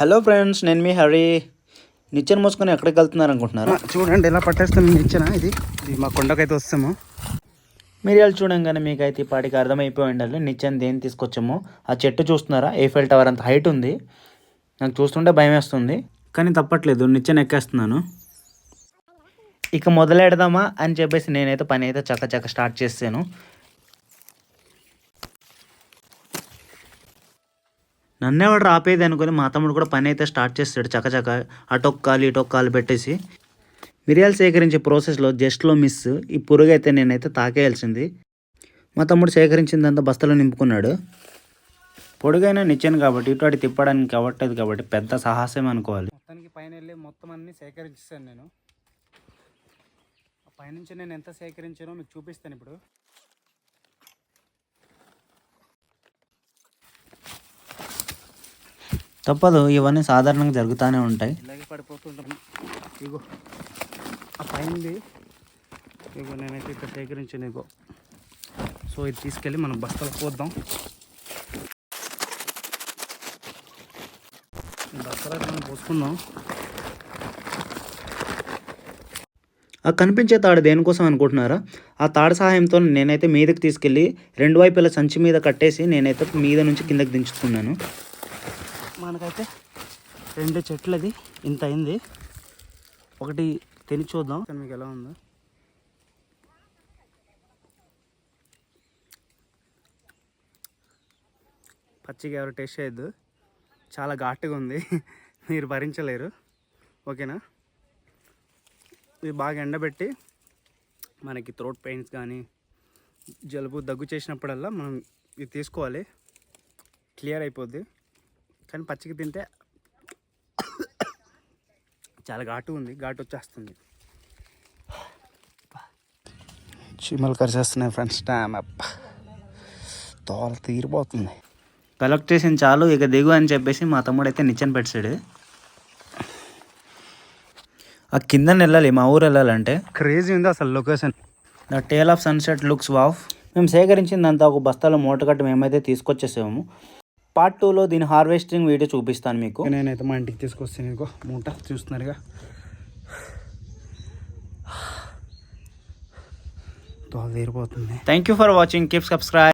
Hello friends, నేను మీ హరి. నిచ్చెన మోసుకొని ఎక్కడికి వెళ్తున్నారు అనుకుంటున్నారా? చూడండి ఎలా పట్టేస్తాను నిచ్చెన. ఇది మా కొండకైతే వస్తాము. మిరియాలు చూడంగానే మీకైతే ఈ పాటికి అర్థమైపోయి ఉండాలి నిచ్చెన దేన్ని తీసుకొచ్చామో. ఆ చెట్టు చూస్తున్నారా, ఏఫెల్ టవర్ అంత హైట్ ఉంది. నాకు చూస్తుంటే భయం వేస్తుంది, కానీ తప్పట్లేదు, నిచ్చెన ఎక్కేస్తున్నాను. ఇక మొదలెడదామా అని చెప్పేసి నేనైతే పని అయితే చక్క స్టార్ట్ చేసాను. నన్నేవాడు ఆపేది అనుకుని మా తమ్ముడు కూడా పని అయితే స్టార్ట్ చేస్తాడు చకచక. అటొక్కాలు ఇటొక్కాలు పెట్టేసి మిరియాలు సేకరించే ప్రాసెస్లో జస్ట్లో మిస్. ఈ పురుగు అయితే నేనైతే తాకేయాల్సింది. మా తమ్ముడు సేకరించిందంతా బస్తలో నింపుకున్నాడు. పొడుగైనా నిచ్చాను కాబట్టి ఇటు అటు తిప్పడానికి అవ్వట్లేదు కాబట్టి పెద్ద సాహసం అనుకోవాలి. మొత్తానికి పైన వెళ్ళి మొత్తం అన్నీ సేకరించాను నేను. పైనుంచి నేను ఎంత సేకరించానో మీకు చూపిస్తాను ఇప్పుడు. తప్పదు, ఇవన్నీ సాధారణంగా జరుగుతూనే ఉంటాయి. ఇలాగే పడిపోతుంటాను. ఇగో ఆ పైంది, ఇగో నేనైతే ఇక్కడ సేకరించాను. ఇగో సో ఇది తీసుకెళ్ళి మనం బస్తాలు పోద్దాం. బస్తాలు మనం పోసుకుందాం. ఆ కనిపించే తాడు దేనికోసం అనుకుంటున్నారా? ఆ తాడు సహాయంతో నేనైతే మీదకి తీసుకెళ్ళి రెండు వైపుల సంచి మీద కట్టేసి నేనైతే మీద నుంచి కిందకి దించుతున్నాను. మనకైతే 2 చెట్లది ఇంత అయింది. ఒకటి తిని చూద్దాం మీకు ఎలా ఉందో. పచ్చిగా ఎవరు టేస్ట్ చేయొద్దు, చాలా ఘాటుగా ఉంది. మీరు భరించలేరు, ఓకేనా? ఇది బాగా ఎండబెట్టి మనకి థ్రోట్ పెయిన్స్ కానీ జలుబు దగ్గు చేసినప్పుడల్లా మనం ఇది తీసుకోవాలి, క్లియర్ అయిపోద్ది. కానీ పచ్చికి తింటే చాలా ఘాటు ఉంది, ఘాటు వచ్చేస్తుంది. చీమలు కరిచేస్తున్నాయి ఫ్రెండ్స్. డ్యామ్ అప్ తోల తీరిపోతుంది. కలెక్ట్ చేసిన చాలు, ఇక దిగు అని చెప్పేసి మా తమ్ముడు అయితే నిచ్చెన పెట్టాడు. ఆ కింద వెళ్ళాలి, మా ఊరు వెళ్ళాలంటే. క్రేజీ ఉంది అసలు location. The tale of sunset looks wow. మేము సేకరించిందంతా ఒక బస్తాలో మూటకట్టు మేమైతే తీసుకొచ్చేసాము. పార్ట్ 2లో దీని హార్వెస్టింగ్ వీడియో చూపిస్తాను మీకు. నేనైతే మా ఇంటికి తీసుకొస్తాను. ఇంకో మూట చూస్తున్నారుగా, తోల తీరిపోతుంది. Thank you for watching. Keep subscribe.